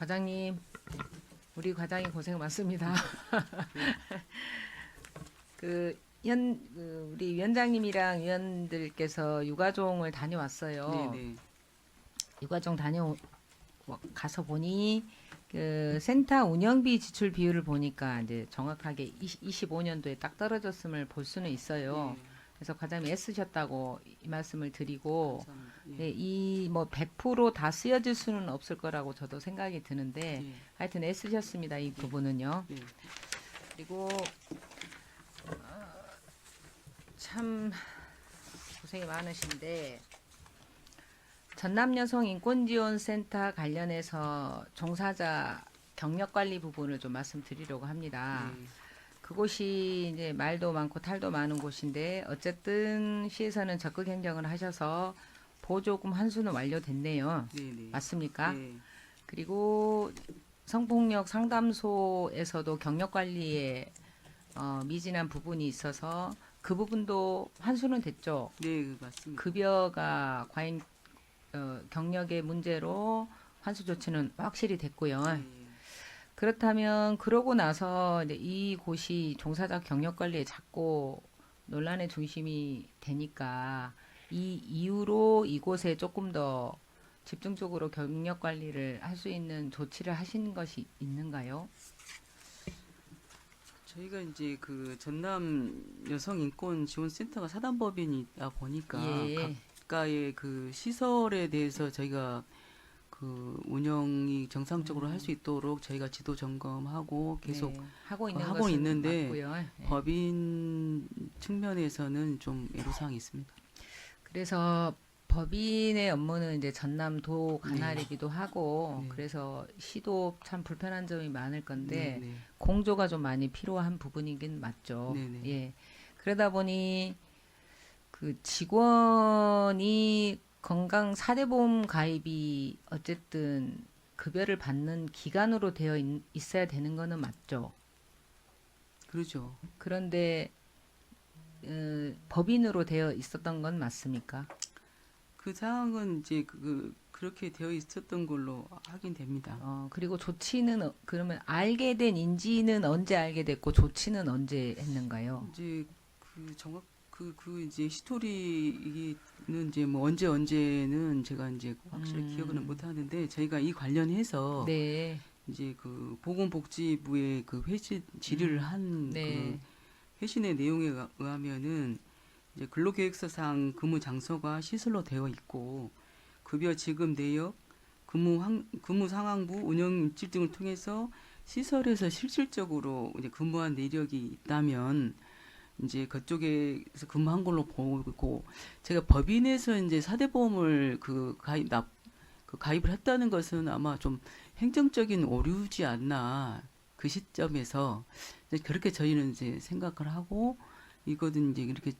과장님, 우리 과장이 고생 많습니다. 우리 위원장님이랑 위원들께서 육아종을 다녀왔어요. 네네. 육아종 가서 보니 센터 운영비 지출 비율을 보니까 이제 정확하게 25년도에 딱 떨어졌음을 볼 수는 있어요. 예. 그래서 과장님 애쓰셨다고 이 말씀을 드리고, 감사합니다. 예. 네, 이 뭐 100% 다 쓰여질 수는 없을 거라고 저도 생각이 드는데, 예. 하여튼 애쓰셨습니다. 이 부분은요. 예. 그리고 참 고생이 많으신데, 전남여성인권지원센터 관련해서 종사자 경력관리 부분을 좀 말씀드리려고 합니다. 예. 그곳이 이제 말도 많고 탈도 많은 곳인데 어쨌든 시에서는 적극 행정을 하셔서 보조금 환수는 완료됐네요. 네네. 맞습니까? 예. 그리고 성폭력 상담소에서도 경력 관리에 미진한 부분이 있어서 그 부분도 환수는 됐죠. 네, 맞습니다. 급여가 과잉 경력의 문제로 환수 조치는 확실히 됐고요. 예. 그렇다면 그러고 나서 이제 이곳이 종사자 경력 관리에 자꾸 논란의 중심이 되니까 이 이후로 이곳에 조금 더 집중적으로 경력 관리를 할 수 있는 조치를 하신 것이 있는가요? 저희가 이제 그 전남 여성인권지원센터가 사단법인이다 보니까 예, 각가의 그 시설에 대해서 저희가 그 운영이 정상적으로 할 수 있도록 저희가 지도 점검하고 계속 네, 하고 있는 하고 것은 있는데 맞고요. 예. 법인 측면에서는 좀 애로사항이 있습니다. 그래서 법인의 업무는 이제 전남도 관할이기도 하고 네. 그래서 시도 참 불편한 점이 많을 건데 네네. 공조가 좀 많이 필요한 부분이긴 맞죠. 네네. 예. 그러다 보니 그 직원이 건강 사대보험 가입이 어쨌든 급여를 받는 기간으로 되어 있어야 되는 거는 맞죠. 그러죠. 그런데 법인으로 되어 있었던 건 맞습니까? 그 사항은 이제 그렇게 되어 있었던 걸로 확인됩니다. 그리고 조치는 그러면 알게 된 인지는 언제 알게 됐고 조치는 언제 했는가요? 이제 그 정확 이제 히스토리는 이제 뭐 언제는 제가 이제 확실히 기억은 못 하는데 저희가 이 관련해서 네, 이제 그 보건복지부의 그 회신 질의를 한 그 네, 회신의 내용에 의하면은 이제 근로계획서상 근무 장소가 시설로 되어 있고 급여 지급 내역, 근무 상황부, 운영 일지 등을 통해서 시설에서 실질적으로 이제 근무한 내력이 있다면 이제 그쪽에서 근무한 걸로 보고 제가 법인에서 이제 사대보험을 그 가입을 했다는 것은 아마 좀 행정적인 오류지 않나 그 시점에서 이제 그렇게 저희는 이제 생각을 하고 이거든 이제 이렇게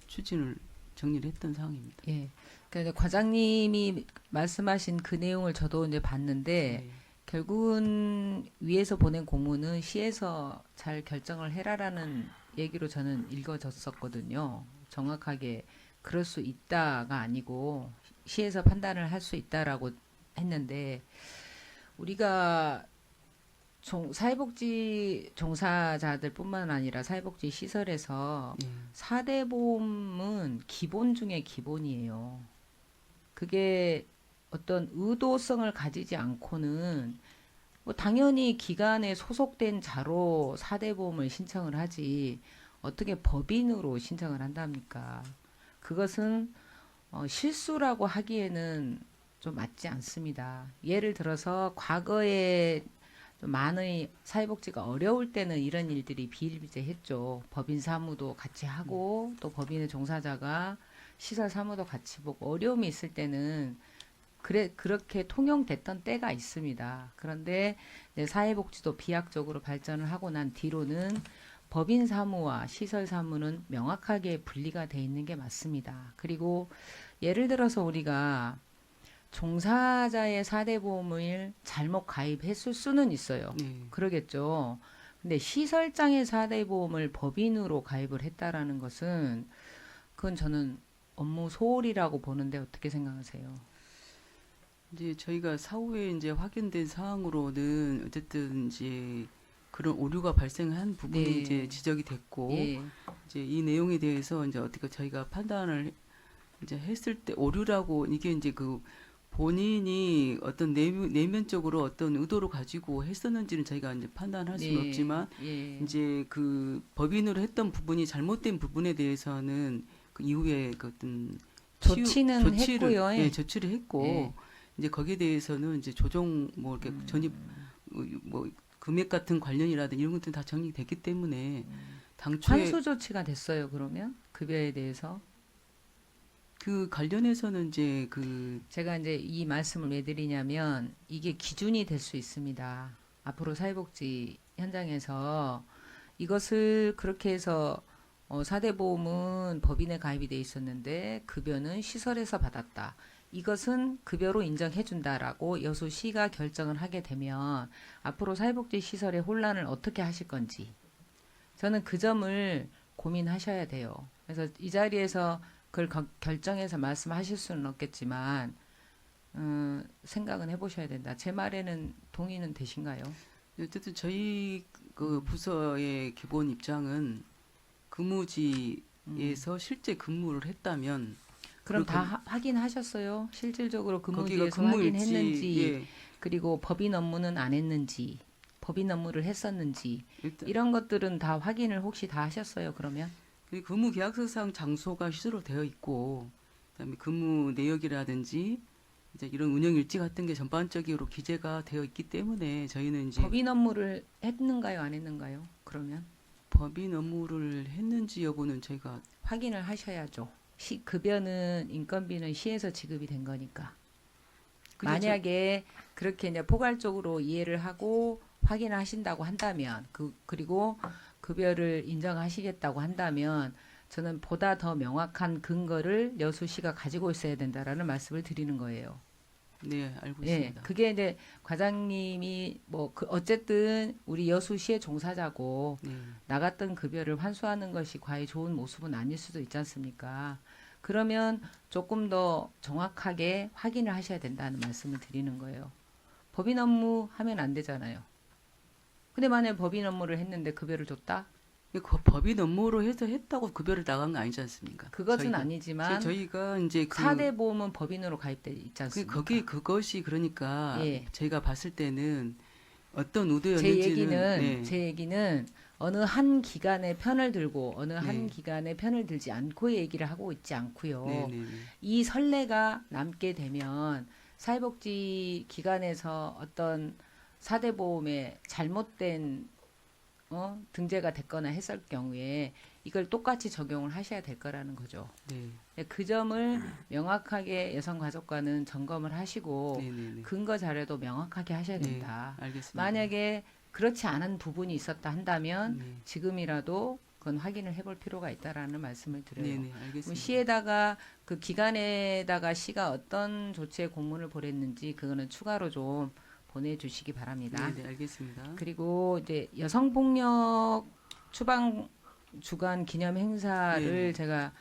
추진을 정리를 했던 상황입니다. 예. 그러니까 이제 과장님이 말씀하신 그 내용을 저도 이제 봤는데 네. 결국은 위에서 보낸 공문은 시에서 잘 결정을 해라라는 얘기로 저는 읽어졌었거든요. 정확하게 그럴 수 있다가 아니고 시에서 판단을 할 수 있다라고 했는데 우리가 사회복지 종사자들뿐만 아니라 사회복지 시설에서 네. 4대 보험은 기본 중에 기본이에요. 그게 어떤 의도성을 가지지 않고는 뭐 당연히 기관에 소속된 자로 4대 보험을 신청을 하지 어떻게 법인으로 신청을 한답니까? 그것은 실수라고 하기에는 좀 맞지 않습니다. 예를 들어서 과거에 좀 많은 사회복지가 어려울 때는 이런 일들이 비일비재했죠. 법인 사무도 같이 하고 또 법인의 종사자가 시설 사무도 같이 보고 어려움이 있을 때는 그렇게 통용됐던 때가 있습니다. 그런데 사회복지도 비약적으로 발전을 하고 난 뒤로는 법인 사무와 시설 사무는 명확하게 분리가 돼 있는 게 맞습니다. 그리고 예를 들어서 우리가 종사자의 4대 보험을 잘못 가입했을 수는 있어요. 네. 그러겠죠. 근데 시설장의 4대 보험을 법인으로 가입을 했다라는 것은 그건 저는 업무 소홀이라고 보는데 어떻게 생각하세요? 이제 저희가 사후에 이제 확인된 사항으로는 어쨌든 이제 그런 오류가 발생한 부분이 네. 이제 지적이 됐고 예. 이제 이 내용에 대해서 이제 어떻게 저희가 판단을 이제 했을 때 오류라고 이게 이제 그 본인이 어떤 내면적으로 어떤 의도로 가지고 했었는지는 저희가 이제 판단할 수는 네. 없지만 예. 이제 그 법인으로 했던 부분이 잘못된 부분에 대해서는 그 이후에 그 어떤 조치는 했고요. 예, 조치를 했고 예. 이제 거기에 대해서는 이제 조정 뭐 이렇게 전입 뭐 금액 같은 관련이라든 이런 것들은 다 정리됐기 때문에 당초에 환수 조치가 됐어요, 그러면? 급여에 대해서? 그 관련해서는 이제 그 제가 이제 이 말씀을 왜 드리냐면 이게 기준이 될 수 있습니다. 앞으로 사회복지 현장에서 이것을 그렇게 해서 4대 보험은 법인에 가입이 돼 있었는데 급여는 시설에서 받았다. 이것은 급여로 인정해 준다라고 여수시가 결정을 하게 되면 앞으로 사회복지 시설의 혼란을 어떻게 하실 건지 저는 그 점을 고민하셔야 돼요. 그래서 이 자리에서 그걸 결정해서 말씀하실 수는 없겠지만 생각은 해보셔야 된다. 제 말에는 동의는 되신가요? 어쨌든 저희 그 부서의 기본 입장은 근무지에서 실제 근무를 했다면 그럼 그 다 확인하셨어요? 실질적으로 거기가 근무지에서 근무일지 확인했는지, 예, 그리고 법인 업무는 안 했는지, 법인 업무를 했었는지, 일단 이런 것들은 다 확인을 혹시 다 하셨어요, 그러면? 그 근무 계약서상 장소가 시설로 되어 있고 그다음에 근무 내역이라든지 이제 이런 운영 일지 같은 게 전반적으로 기재가 되어 있기 때문에 저희는 이제 법인 업무를 했는가요, 안 했는가요? 그러면 법인 업무를 했는지 여부는 저희가 확인을 하셔야죠. 급여는 인건비는 시에서 지급이 된 거니까. 그죠, 만약에 그렇게 이제 포괄적으로 이해를 하고 확인을 하신다고 한다면 그리고 급여를 인정하시겠다고 한다면 저는 보다 더 명확한 근거를 여수시가 가지고 있어야 된다라는 말씀을 드리는 거예요. 네 알고 예, 있습니다. 그게 이제 과장님이 어쨌든 우리 여수시의 종사자고 네, 나갔던 급여를 환수하는 것이 과히 좋은 모습은 아닐 수도 있지 않습니까? 그러면 조금 더 정확하게 확인을 하셔야 된다는 말씀을 드리는 거예요. 법인 업무 하면 안 되잖아요. 근데 만약 법인 업무를 했는데 급여를 줬다? 그 법인 업무로 해서 했다고 급여를 나간 거 아니지 않습니까? 그것은 저희가 아니지만 저희가 이제 그 4대 보험은 법인으로 가입돼 있지 않습니까? 그것이 그러니까 예. 저희가 봤을 때는 어떤 제 의도였는지는 얘기는 제 얘기는 어느 한 기관의 편을 들고 어느 한 네, 기관의 편을 들지 않고 얘기를 하고 있지 않고요. 네, 네, 네, 이 선례가 남게 되면 사회복지 기관에서 어떤 4대 보험에 잘못된 등재가 됐거나 했을 경우에 이걸 똑같이 적용을 하셔야 될 거라는 거죠. 네, 그 점을 명확하게 여성가족관은 점검을 하시고 네, 네, 네, 근거 자료도 명확하게 하셔야 네, 된다. 알겠습니다. 만약에 그렇지 않은 부분이 있었다 한다면 네, 지금이라도 그건 확인을 해볼 필요가 있다라는 말씀을 드려요. 네, 네, 그럼 알겠습니다. 시에다가 그 기관에다가 시가 어떤 조치의 공문을 보냈는지 그거는 추가로 좀 보내주시기 바랍니다. 네, 네, 알겠습니다. 그리고 이제 여성폭력 추방 주간 기념 행사를 네, 제가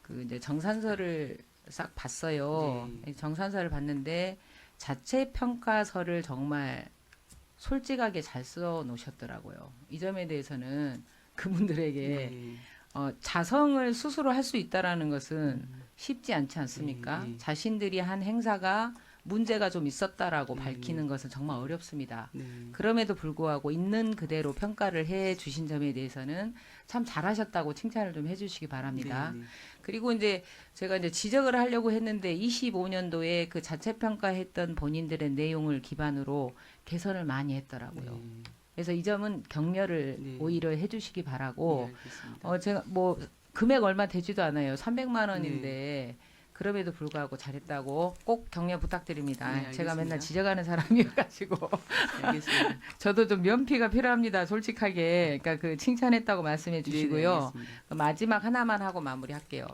그 이제 정산서를 싹 봤어요. 네, 정산서를 봤는데 자체 평가서를 정말 솔직하게 잘 써 놓으셨더라고요. 이 점에 대해서는 그분들에게 네, 자성을 스스로 할 수 있다라는 것은 쉽지 않지 않습니까? 네, 네, 자신들이 한 행사가 문제가 좀 있었다라고 네, 밝히는 것은 정말 어렵습니다. 네, 그럼에도 불구하고 있는 그대로 평가를 해 주신 점에 대해서는 참 잘하셨다고 칭찬을 좀 해주시기 바랍니다. 네, 네, 그리고 이제 제가 이제 지적을 하려고 했는데 25년도에 그 자체 평가했던 본인들의 내용을 기반으로 개선을 많이 했더라고요. 네, 그래서 이 점은 격려를 네, 오히려 해주시기 네, 바라고 알겠습니다. 제가 뭐 금액 얼마 되지도 않아요. 300만 네, 원인데 그럼에도 불구하고 잘했다고 꼭 격려 부탁드립니다. 네, 제가 맨날 알겠습니다. 지적하는 사람이어가지고 알겠습니다. 저도 좀 면피가 필요합니다. 솔직하게. 그러니까 그 칭찬했다고 말씀해 네, 네, 주시고요. 알겠습니다. 마지막 하나만 하고 마무리할게요.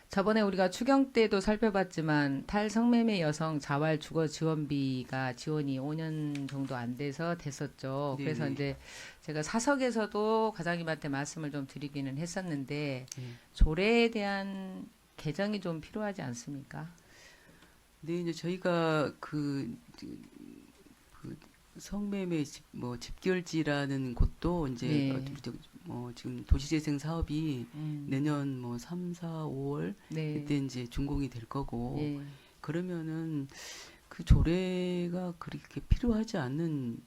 저번에 우리가 추경 때도 살펴봤지만 탈성매매 여성 자활 주거 지원비가 지원이 5년 정도 안 돼서 됐었죠. 네, 그래서 네, 이제 제가 사석에서도 과장님한테 말씀을 좀 드리기는 했었는데 네. 조례에 대한 개정이 좀 필요하지 않습니까? 네, 이제 저희가 그 성매매 집결지라는 곳도 이제 네. 지금 도시재생 사업이 음. 내년 3, 4, 5월 네. 이때 이제 준공이 될 거고 예. 그러면은 그 조례가 그렇게 필요하지 않는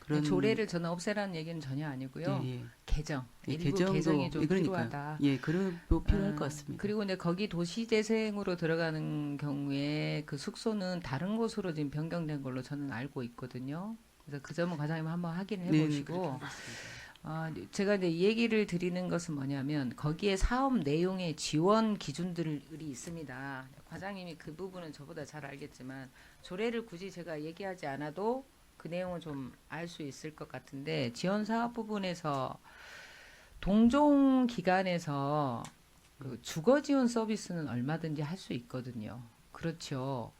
그런 조례를 저는 없애라는 얘기는 전혀 아니고요. 예, 예. 개정, 예, 일부 개정도 개정이 좀 그러니까요. 필요하다. 예, 그래도 필요할 것 같습니다. 그리고 이제 거기 도시재생으로 들어가는 경우에 그 숙소는 다른 곳으로 지금 변경된 걸로 저는 알고 있거든요. 그래서 그 점은 과장님 한번 확인해 네, 네, 보시고, 그렇게 하겠습니다. 제가 이제 이 얘기를 드리는 것은 뭐냐면 거기에 사업 내용의 지원 기준들이 있습니다. 과장님이 그 부분은 저보다 잘 알겠지만 조례를 굳이 제가 얘기하지 않아도 그 내용은 좀 알 수 있을 것 같은데 지원 사업 부분에서 동종 기관에서 그 주거 지원 서비스는 얼마든지 할 수 있거든요. 그렇죠.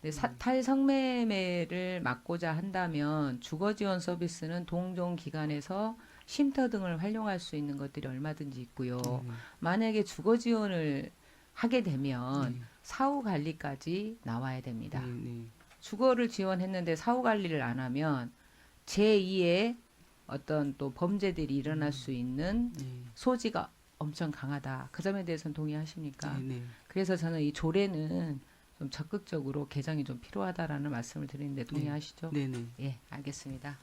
근데 탈성매매를 막고자 한다면 주거 지원 서비스는 동종 기관에서 쉼터 등을 활용할 수 있는 것들이 얼마든지 있고요. 만약에 주거 지원을 하게 되면 사후 관리까지 나와야 됩니다. 네, 네. 주거를 지원했는데 사후 관리를 안 하면 제2의 어떤 또 범죄들이 일어날 수 있는 네, 소지가 엄청 강하다. 그 점에 대해서는 동의하십니까? 네, 네. 그래서 저는 이 조례는 좀 적극적으로 개정이 좀 필요하다라는 말씀을 드리는데 동의하시죠? 네, 네. 예, 알겠습니다.